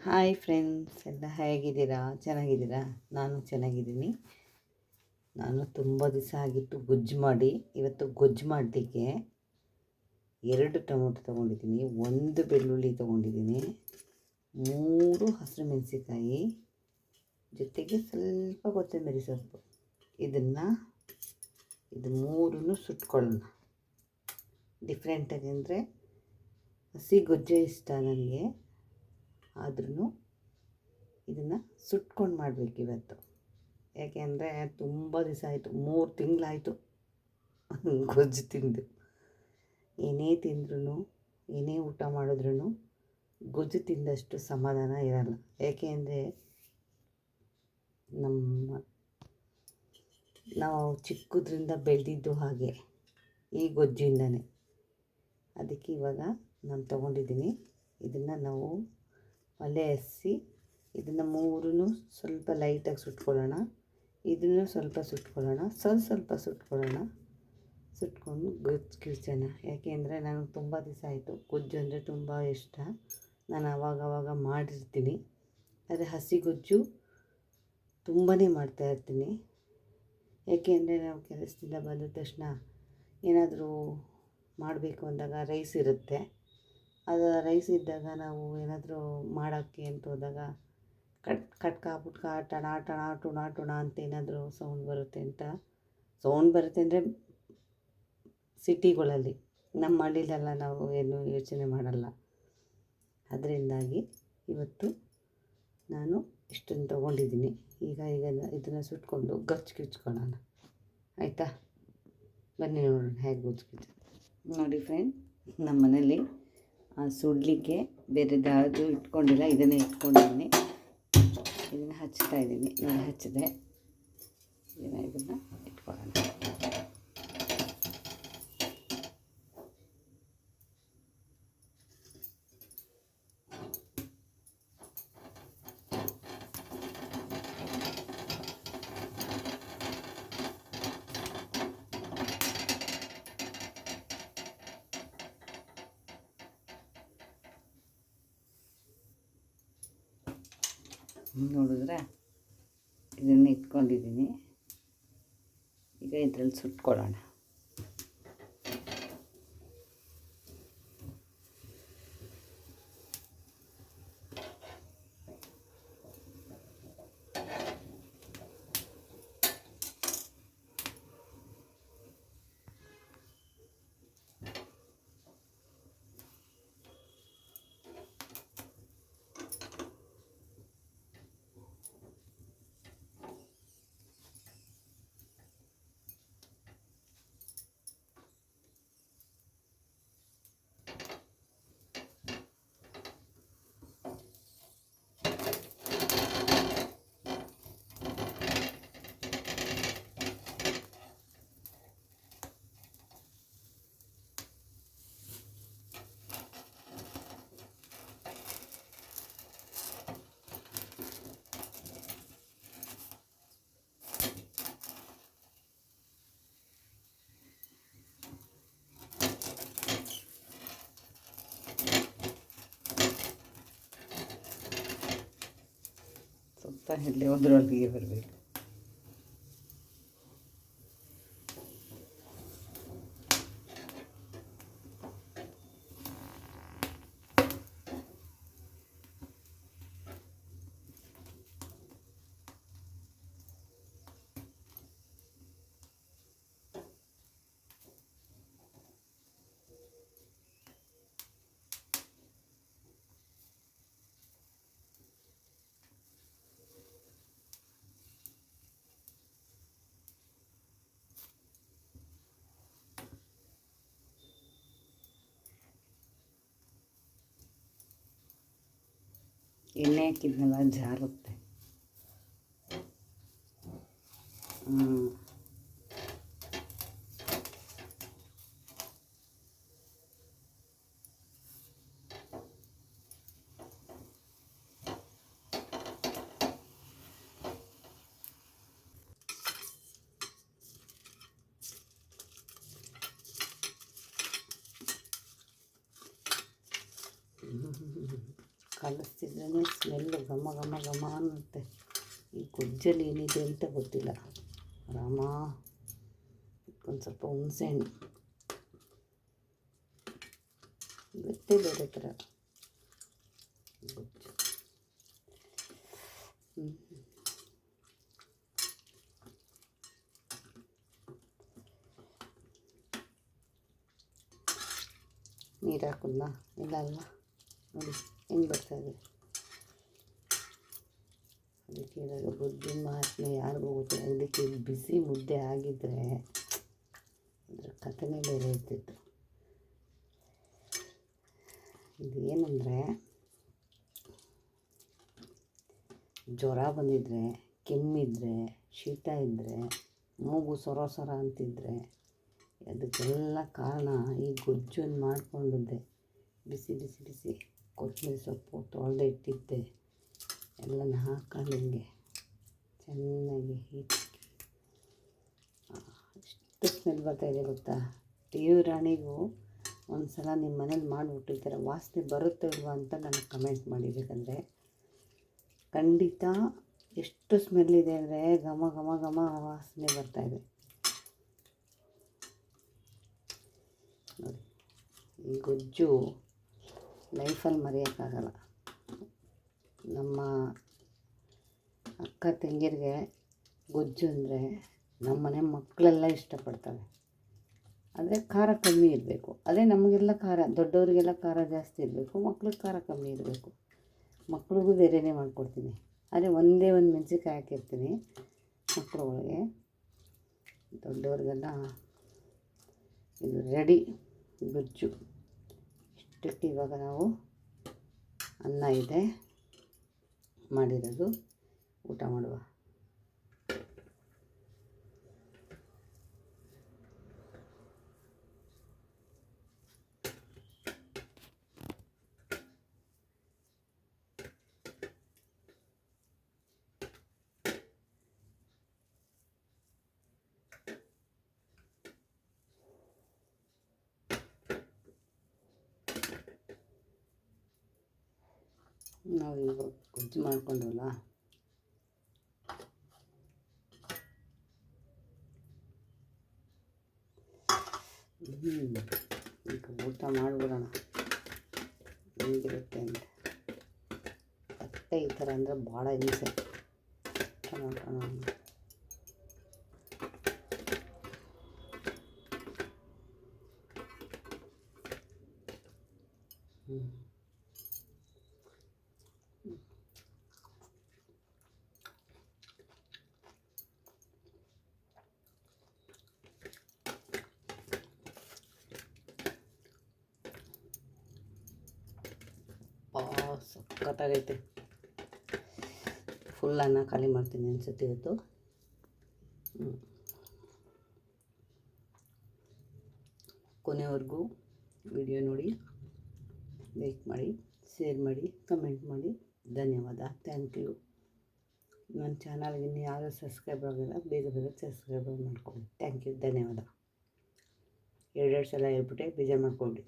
Hi friends, ಎಲ್ಲ ಹೇಗಿದ್ದೀರಾ? ಚೆನ್ನಾಗಿದ್ದೀರಾ? ನಾನು ಚೆನ್ನಾಗಿದ್ದೀನಿ. ನಾನು ತುಂಬ ದಿವಸ ಆಗಿತ್ತು ಗೊಜ್ಜು ಮಾಡಿ. ಇವತ್ತು ಗೊಜ್ಜು ಮಾಡಲಿಕ್ಕೆ 2 ಟೊಮೊಟೊ ತೊಗೊಂಡಿದ್ದೀನಿ, 1 ಬೆಳ್ಳುಳ್ಳಿ ತೊಗೊಂಡಿದ್ದೀನಿ, 3 ಹಸಿರು ಮೆಣಸಿನ್ಕಾಯಿ, ಜೊತೆಗೆ ಸ್ವಲ್ಪ ಕೊತ್ತಂಬರಿ ಸೊಪ್ಪು. ಇದು ಮೂರನ್ನು ಸುಟ್ಕೊಳ್ಳೋಣ. ಡಿಫ್ರೆಂಟಾಗಿ ಅಂದರೆ ಹಸಿ ಗೊಜ್ಜೆ ಇಷ್ಟ ನನಗೆ, ಆದ್ರೂ ಇದನ್ನು ಸುಟ್ಕೊಂಡು ಮಾಡಬೇಕು ಇವತ್ತು. ಯಾಕೆಂದರೆ ತುಂಬ ದಿವಸ ಆಯಿತು, 3 ತಿಂಗಳಾಯಿತು ಗೊಜ್ಜು ತಿಂದು. ಏನೇ ತಿಂದ್ರೂ, ಏನೇ ಊಟ ಮಾಡಿದ್ರೂ ಗೊಜ್ಜು ತಿಂದಷ್ಟು ಸಮಾಧಾನ ಇರಲ್ಲ. ಏಕೆ ಅಂದರೆ ನಾವು ಚಿಕ್ಕದ್ರಿಂದ ಬೆಳೆದಿದ್ದು ಹಾಗೆ ಈ ಗೊಜ್ಜಿಂದನೇ. ಅದಕ್ಕೆ ಇವಾಗ ನಾನು ತೊಗೊಂಡಿದ್ದೀನಿ. ಇದನ್ನು ನಾವು ಒಲೆ ಹಚ್ಚಿ ಇದನ್ನು ಮೂರನ್ನು ಸ್ವಲ್ಪ ಲೈಟಾಗಿ ಸುಟ್ಕೊಳ್ಳೋಣ. ಇದನ್ನು ಸ್ವಲ್ಪ ಸುಟ್ಕೊಳ್ಳೋಣ, ಸ್ವಲ್ಪ ಸುಟ್ಕೊಳ್ಳೋಣ. ಸುಟ್ಕೊಂಡು ಗೊಜ್ಜು ಕಿರ್ಚೋಣ. ಯಾಕೆಂದರೆ ನನಗೆ ತುಂಬ ದಿವಸ ಆಯಿತು, ಗೊಜ್ಜು ಅಂದರೆ ತುಂಬ ಇಷ್ಟ. ನಾನು ಆವಾಗವಾಗ ಮಾಡಿರ್ತೀನಿ, ಆದರೆ ಹಸಿ ಗೊಜ್ಜು ತುಂಬಾ ಮಾಡ್ತಾಯಿರ್ತೀನಿ. ಏಕೆಂದರೆ ನಾವು ಕೆಲಸದಿಂದ ಬಂದ ತಕ್ಷಣ ಏನಾದರೂ ಮಾಡಬೇಕು ಅಂದಾಗ ರೈಸ್ ಇರುತ್ತೆ. ಅದು ರೈಸ್ ಇದ್ದಾಗ ನಾವು ಏನಾದರೂ ಮಾಡೋಕ್ಕೆ ಅಂತ ಹೋದಾಗ ಕಟ್ಕಾಬಿಟ್ಕ ಟಣ ಟಣ ಟುಣ ಟುಣ ಅಂತ ಏನಾದರೂ ಸೌಂಡ್ ಬರುತ್ತೆ ಅಂದರೆ ಸಿಟಿಗಳಲ್ಲಿ. ನಮ್ಮ ಹಳ್ಳಿಲೆಲ್ಲ ನಾವು ಏನು ಯೋಚನೆ ಮಾಡಲ್ಲ. ಅದರಿಂದಾಗಿ ಇವತ್ತು ನಾನು ಇಷ್ಟನ್ನು ತೊಗೊಂಡಿದ್ದೀನಿ. ಈಗ ಇದನ್ನು ಸುಟ್ಕೊಂಡು ಗೊಜ್ಜು ಕಿರ್ಚ್ಕೊಳ್ಳೋಣ, ಆಯಿತಾ? ಬನ್ನಿ ನೋಡೋಣ ಹೇಗೆ ಗೊಜ್ಜು ಕಿರ್ಚೋದು. ನೋಡಿ ಫ್ರೆಂಡ್, ನಮ್ಮ ಮನೇಲಿ ಸುಡಲಿಕ್ಕೆ ಬೇರೆ ಯಾವುದು ಇಟ್ಕೊಂಡಿಲ್ಲ, ಇದನ್ನೇ ಇಟ್ಕೊಂಡಿದ್ದೀನಿ. ಇದನ್ನು ಹಚ್ತಾಯಿದ್ದೀನಿ. ನೋಡಿ ಹಚ್ಚಿದೆ, ಇದನ್ನು ಇಟ್ಕೊಳ್ಳೋಣ. ನೋಡಿದ್ರೆ ಇದನ್ನು ಇಟ್ಕೊಂಡಿದ್ದೀನಿ. ಈಗ ಇದರಲ್ಲಿ ಸುಟ್ಕೊಳ್ಳೋಣ. ಸ್ವಲ್ಪ ಇಲ್ಲಿ ಒಂದರೊಳಗೆ ಬರಬೇಕು. ಎಣ್ಣೆ ಹಾಕಿದ್ನಲ್ಲ ಜಾರುತ್ತೆ. ಕಲಿಸ್ತಿದ್ರೇ ಸ್ಮೆಲ್ಲು ಘಮ ಘಮ ಘಮ ಅನ್ನುತ್ತೆ. ಈ ಗೊಜ್ಜಲ್ಲಿ ಏನಿದೆ ಅಂತ ಗೊತ್ತಿಲ್ಲ. ರಾಮ, ಒಂದು ಸ್ವಲ್ಪ ಹುಣಸೆಹಣ್ಣು ಗೊತ್ತೇ ಬೇರೆ ಥರ ಗೊಜ್ಜು. ನೀರು ಹಾಕೋದನ್ನ ಇಲ್ಲ ಅಲ್ವಾ, ನೋಡಿ ಹೆಂಗೆ ಬರ್ತಾಯಿದೆ. ಅದಕ್ಕೆ ಇವಾಗ ಗೊಜ್ಜಿನ ಮಹಾತ್ಮೆ ಯಾರಿಗೂ ಗೊತ್ತಿಲ್ಲ. ಇದಕ್ಕೆ ಬಿಸಿ ಮುದ್ದೆ ಆಗಿದ್ದರೆ ಅದರ ಕಥೆನೇ ಬೇರೆ ಇರ್ತಿತ್ತು. ಇದೇನೆಂದರೆ, ಜ್ವರ ಬಂದಿದ್ದರೆ, ಕೆಮ್ಮಿದ್ರೆ, ಶೀತ ಇದ್ದರೆ, ಮೂಗು ಸೊರ ಸೊರ ಅಂತಿದ್ದರೆ ಅದಕ್ಕೆಲ್ಲ ಕಾರಣ ಈ ಗೊಜ್ಜನ್ನು ಮಾಡಿಕೊಂಡಿದ್ದೆ. ಬಿಸಿ ಬಿಸಿ ಬಿಸಿ ಕೊತ್ತಂಬರಿ ಸೊಪ್ಪು ತೊಳೆದು ಇಟ್ಟಿದ್ದೆ, ಎಲ್ಲನ ಹಾಕೊಂಡು ಹಿಂಗೆ ಚೆನ್ನಾಗಿ ಹೀಚಿ ಎಷ್ಟು ಸ್ಮೆಲ್ ಬರ್ತಾಯಿದೆ ಗೊತ್ತಾ. ಟಿ ವಿ ರಾಣಿಗೂ ಒಂದು ಸಲ ನಿಮ್ಮ ಮನೇಲಿ ಮಾಡಿಬಿಟ್ಟು ಈ ಥರ ವಾಸನೆ ಬರುತ್ತೋ ಇಲ್ವಾ ಅಂತ ನನಗೆ ಕಮೆಂಟ್ ಮಾಡಿ. ಬೇಕಂದರೆ ಖಂಡಿತ ಎಷ್ಟು ಸ್ಮೆಲ್ ಇದೆ ಅಂದರೆ ಘಮ ಘಮ ಘಮ ವಾಸನೆ ಬರ್ತಾಯಿದೆ ನೋಡಿ. ಈ ಗೊಜ್ಜು ಲೈಫಲ್ಲಿ ಮರೆಯೋಕ್ಕಾಗಲ್ಲ. ನಮ್ಮ ಅಕ್ಕ ತಂಗಿಯರಿಗೆ ಗೊಜ್ಜು ಅಂದರೆ ನಮ್ಮ ಮನೆ ಮಕ್ಕಳೆಲ್ಲ ಇಷ್ಟಪಡ್ತವೆ. ಆದರೆ ಖಾರ ಕಮ್ಮಿ ಇರಬೇಕು. ಅದೇ ನಮಗೆಲ್ಲ ಖಾರ, ದೊಡ್ಡವರಿಗೆಲ್ಲ ಖಾರ ಜಾಸ್ತಿ ಇರಬೇಕು, ಮಕ್ಳಿಗೆ ಖಾರ ಕಮ್ಮಿ ಇರಬೇಕು. ಮಕ್ಳಿಗೂ ಬೇರೆಯೇ ಮಾಡಿಕೊಡ್ತೀನಿ. ಆದರೆ ಒಂದೇ ಒಂದು ಮೆಣಸಿನ್ಕಾಯಿ ಹಾಕಿರ್ತೀನಿ ಮಕ್ಕಳುಗಳಿಗೆ. ದೊಡ್ಡವ್ರಿಗೆಲ್ಲ ಇದು ರೆಡಿ ಗೊಜ್ಜು. ಇಷ್ಟಕ್ಕೆ ಇವಾಗ ನಾವು ಅನ್ನ ಇದೆ ಮಾಡಿರೋದು, ಊಟ ಮಾಡುವ. ನಾವು ಇವಾಗ ಗೊಜ್ಜು ಮಾಡ್ಕೊಂಡ್ವಲ್ಲ, ಈಗ ಊಟ ಮಾಡಿಬಿಡೋಣ ಹೆಂಗಿರುತ್ತೆ ಅಂತ. ಅತ್ತೆ ಈ ಥರ ಅಂದರೆ ಭಾಳ ಹಿಂಸೆ. ನೋಡೋಣ. ಸಖತ್ತಾಗೈತೆ. ಫುಲ್ ಅನ್ನ ಖಾಲಿ ಮಾಡ್ತೀನಿ ಅನ್ಸುತ್ತೆ ಇವತ್ತು. ಕೊನೆವರೆಗೂ ವಿಡಿಯೋ ನೋಡಿ, ಲೈಕ್ ಮಾಡಿ, ಶೇರ್ ಮಾಡಿ, ಕಮೆಂಟ್ ಮಾಡಿ. ಧನ್ಯವಾದ. Thank you. ನನ್ನ ಚಾನಲ್ಗೆ ಇನ್ನೂ ಯಾರೂ ಸಬ್ಸ್ಕ್ರೈಬ್ ಆಗಿಲ್ಲ, ಬೇಗ ಬೇಗ ಸಬ್ಸ್ಕ್ರೈಬ್ ಮಾಡ್ಕೊಳ್ಳಿ. ಥ್ಯಾಂಕ್ ಯು, ಧನ್ಯವಾದ. 2 ಸಲ ಹೇಳ್ಬಿಟ್ಟೆ, ಬೇಜಾರು ಮಾಡ್ಕೊಂಬಿಡಿ.